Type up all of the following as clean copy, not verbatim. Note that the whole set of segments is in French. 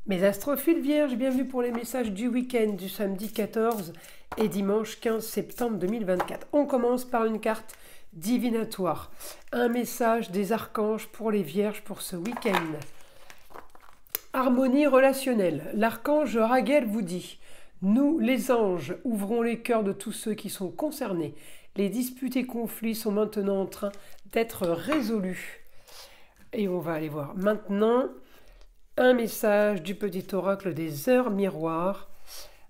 Mes astrophiles vierges, bienvenue pour les messages du week-end du samedi 14 et dimanche 15 septembre 2024. On commence par une carte divinatoire, un message des archanges pour les vierges pour ce week-end. Harmonie relationnelle. L'archange Raguel vous dit: nous, les anges, ouvrons les cœurs de tous ceux qui sont concernés. Les disputes et conflits sont maintenant en train d'être résolus. Et on va aller voir maintenant un message du petit oracle des heures miroirs.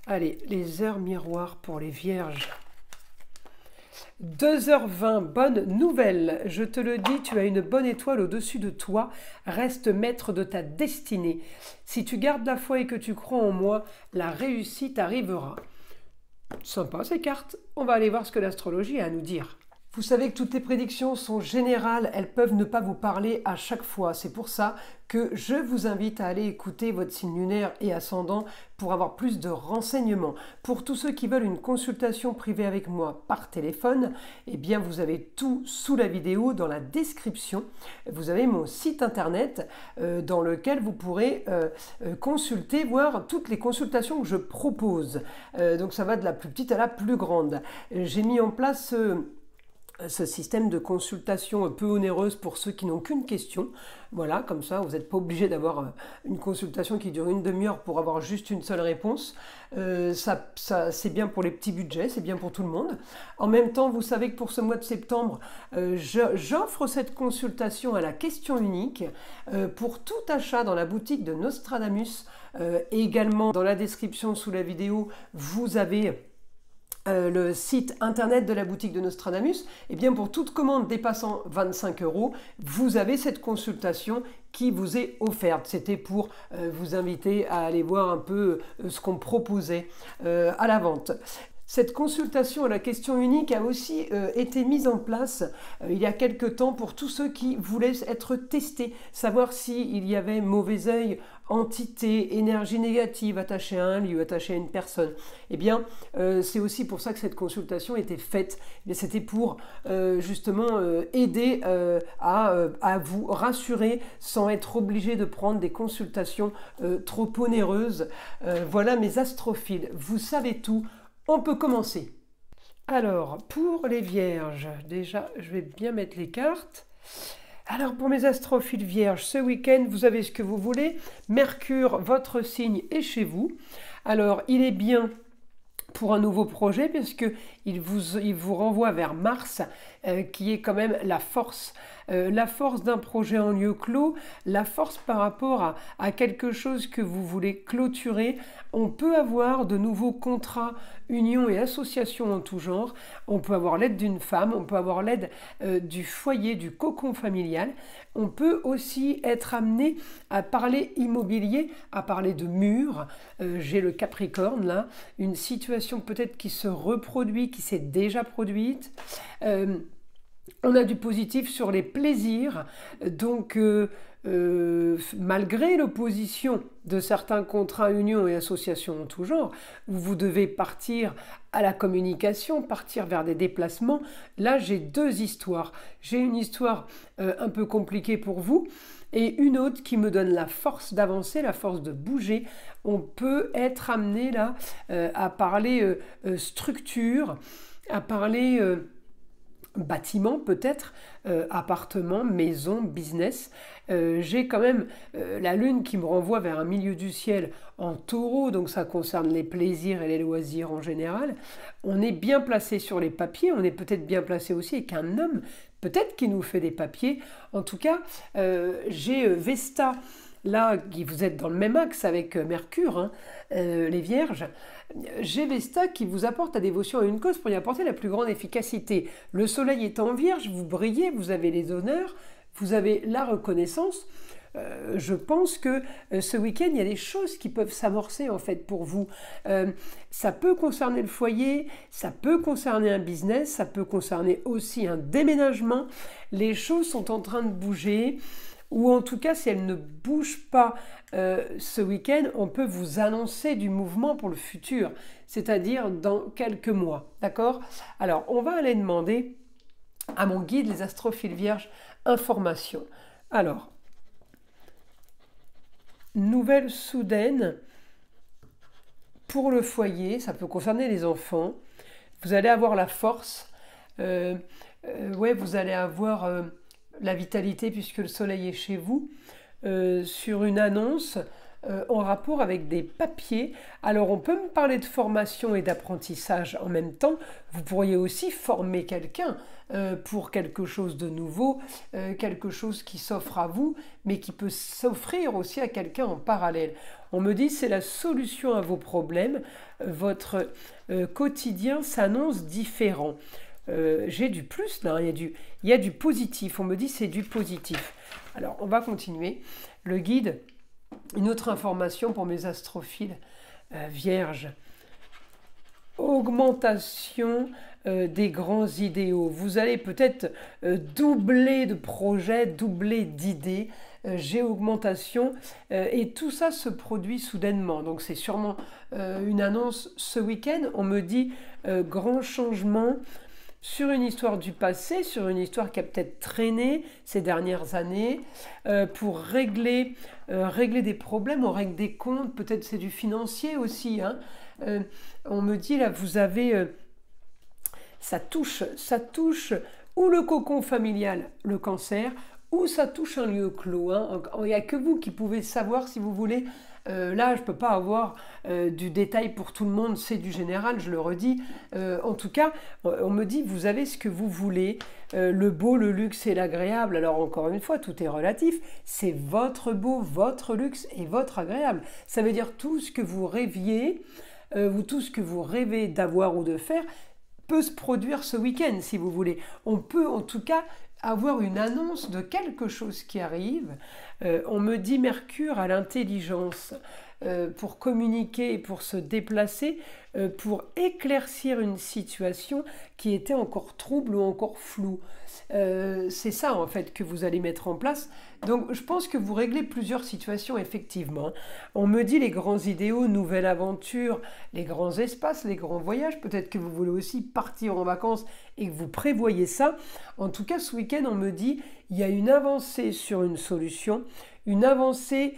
Allez, les heures miroirs pour les vierges. 2h20, bonne nouvelle. Je te le dis, tu as une bonne étoile au-dessus de toi. Reste maître de ta destinée. Si tu gardes la foi et que tu crois en moi, la réussite arrivera. Sympa ces cartes. On va aller voir ce que l'astrologie a à nous dire. Vous savez que toutes les prédictions sont générales, elles peuvent ne pas vous parler à chaque fois. C'est pour ça que je vous invite à aller écouter votre signe lunaire et ascendant pour avoir plus de renseignements. Pour tous ceux qui veulent une consultation privée avec moi par téléphone, eh bien vous avez tout sous la vidéo dans la description. Vous avez mon site internet dans lequel vous pourrez consulter, voir toutes les consultations que je propose. Donc ça va de la plus petite à la plus grande. J'ai mis en place ce système de consultation peu onéreuse pour ceux qui n'ont qu'une question. Voilà, comme ça, vous n'êtes pas obligé d'avoir une consultation qui dure une demi-heure pour avoir juste une seule réponse. C'est bien pour les petits budgets, c'est bien pour tout le monde. En même temps, vous savez que pour ce mois de septembre, j'offre cette consultation à la question unique pour tout achat dans la boutique de Nostradamus. Et également, dans la description sous la vidéo, vous avez le site internet de la boutique de Nostradamus. Et bien pour toute commande dépassant 25 €, vous avez cette consultation qui vous est offerte. C'était pour vous inviter à aller voir un peu ce qu'on proposait à la vente. Cette consultation à la question unique a aussi été mise en place il y a quelque temps pour tous ceux qui voulaient être testés, savoir s'il y avait mauvais œil, entité, énergie négative attachée à un lieu, attachée à une personne. Eh bien, c'est aussi pour ça que cette consultation était faite. C'était pour justement aider à vous rassurer sans être obligé de prendre des consultations trop onéreuses. Voilà mes astrophiles, vous savez tout. On peut commencer. Alors, pour les vierges, déjà, je vais bien mettre les cartes. Alors, pour mes astrophiles vierges, ce week-end, vous avez ce que vous voulez. Mercure, votre signe, est chez vous. Alors, il est bien pour un nouveau projet, puisqu'il vous renvoie vers Mars, qui est quand même la force d'un projet en lieu clos, la force par rapport à quelque chose que vous voulez clôturer. On peut avoir de nouveaux contrats, unions et associations en tout genre. On peut avoir l'aide d'une femme, on peut avoir l'aide du foyer, du cocon familial. On peut aussi être amené à parler immobilier, à parler de murs. J'ai le Capricorne là, une situation peut-être qui se reproduit, qui s'est déjà produite. On a du positif sur les plaisirs, donc malgré l'opposition de certains contrats, unions et associations en tout genre, où vous devez partir à la communication, partir vers des déplacements. Là, j'ai deux histoires. J'ai une histoire un peu compliquée pour vous et une autre qui me donne la force d'avancer, la force de bouger. On peut être amené là à parler structure, à parler bâtiment peut-être, appartement, maison, business. J'ai quand même la lune qui me renvoie vers un milieu du ciel en taureau, donc ça concerne les plaisirs et les loisirs en général. On est bien placé sur les papiers, on est peut-être bien placé aussi avec un homme, peut-être qui nous fait des papiers. En tout cas, j'ai Vesta, là, vous êtes dans le même axe avec Mercure, hein, les vierges. J'ai Vesta qui vous apporte la dévotion à une cause pour y apporter la plus grande efficacité. Le soleil est en vierge, vous brillez, vous avez les honneurs, vous avez la reconnaissance. Je pense que ce week-end, il y a des choses qui peuvent s'amorcer en fait pour vous. Ça peut concerner le foyer, ça peut concerner un business, ça peut concerner aussi un déménagement. Les choses sont en train de bouger. Ou en tout cas, si elle ne bouge pas ce week-end, on peut vous annoncer du mouvement pour le futur, c'est-à-dire dans quelques mois, d'accord? Alors, on va aller demander à mon guide, les astrophiles vierges, information. Alors, nouvelle soudaine pour le foyer, ça peut concerner les enfants. Vous allez avoir la force, ouais, vous allez avoir la vitalité puisque le soleil est chez vous, sur une annonce en rapport avec des papiers. Alors on peut me parler de formation et d'apprentissage en même temps. Vous pourriez aussi former quelqu'un pour quelque chose de nouveau, quelque chose qui s'offre à vous, mais qui peut s'offrir aussi à quelqu'un en parallèle. On me dit c'est la solution à vos problèmes. Votre quotidien s'annonce différent. J'ai du plus là, il y a du positif. On me dit c'est du positif. Alors on va continuer. Le guide, une autre information pour mes astrophiles vierges. Augmentation des grands idéaux. Vous allez peut-être doubler de projets, doubler d'idées. J'ai augmentation et tout ça se produit soudainement. Donc c'est sûrement une annonce ce week-end. On me dit grand changement sur une histoire du passé, sur une histoire qui a peut-être traîné ces dernières années, pour régler des problèmes, on règle des comptes, peut-être c'est du financier aussi. Hein. On me dit là, vous avez, ça touche ou le cocon familial, le cancer, ou ça touche un lieu clos. Hein. Il n'y a que vous qui pouvez savoir si vous voulez. Là, je ne peux pas avoir du détail pour tout le monde, c'est du général, je le redis. En tout cas, on me dit, vous avez ce que vous voulez, le beau, le luxe et l'agréable. Alors encore une fois, tout est relatif, c'est votre beau, votre luxe et votre agréable. Ça veut dire tout ce que vous rêviez, tout ce que vous rêvez d'avoir ou de faire peut se produire ce week-end, si vous voulez. On peut en tout cas avoir une annonce de quelque chose qui arrive. On me dit Mercure à l'intelligence pour communiquer, pour se déplacer, pour éclaircir une situation qui était encore trouble ou encore floue. C'est ça en fait que vous allez mettre en place. Donc je pense que vous réglez plusieurs situations effectivement. On me dit les grands idéaux, nouvelle aventure, les grands espaces, les grands voyages. Peut-être que vous voulez aussi partir en vacances et que vous prévoyez ça. En tout cas ce week-end on me dit il y a une avancée sur une solution, une avancée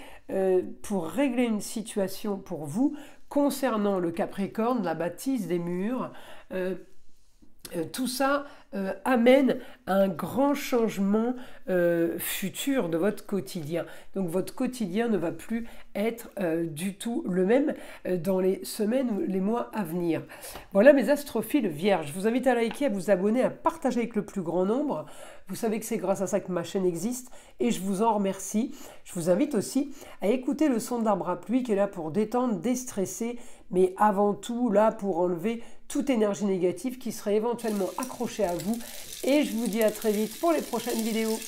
pour régler une situation pour vous concernant le Capricorne, la bâtisse des murs. Tout ça amène à un grand changement futur de votre quotidien. Donc votre quotidien ne va plus être du tout le même dans les semaines ou les mois à venir. Voilà mes astrophiles vierges. Je vous invite à liker, à vous abonner, à partager avec le plus grand nombre. Vous savez que c'est grâce à ça que ma chaîne existe et je vous en remercie. Je vous invite aussi à écouter le son d'arbre à pluie qui est là pour détendre, déstresser, mais avant tout là pour enlever toute énergie négative qui serait éventuellement accrochée à vous. Et je vous dis à très vite pour les prochaines vidéos.